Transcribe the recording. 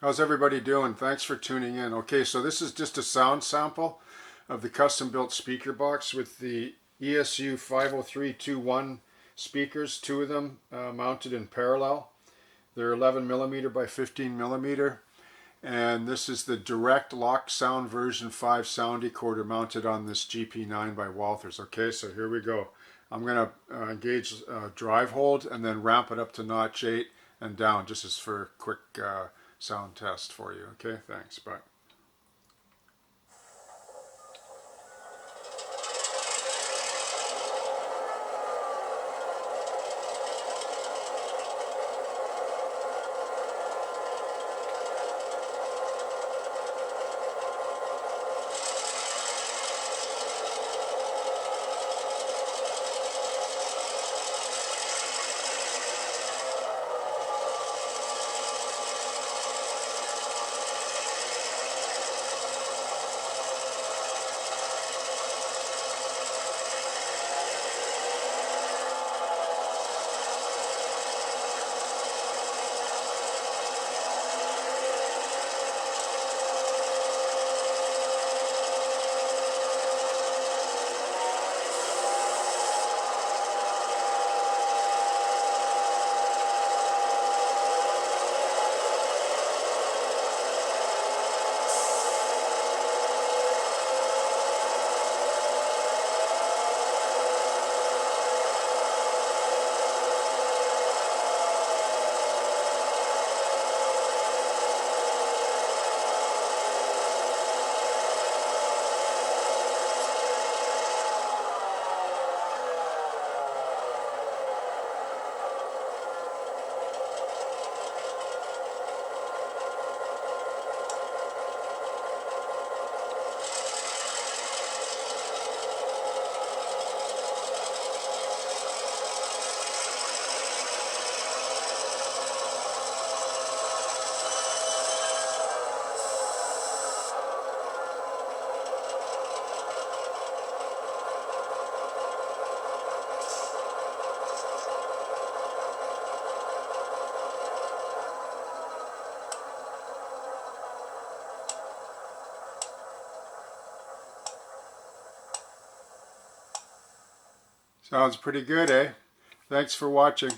How's everybody doing? Thanks for tuning in. Okay, so this is just a sound sample of the custom built speaker box with the ESU 50321 speakers, two of them mounted in parallel. They're 11 millimeter by 15 millimeter. And this is the direct Locksound version 5 sound decoder mounted on this GP9 by Walthers. Okay, so here we go. I'm going to engage drive hold and then ramp it up to notch 8 and down, just as for a quick sound test for you. Okay, thanks. Bye. Sounds pretty good, eh? Thanks for watching.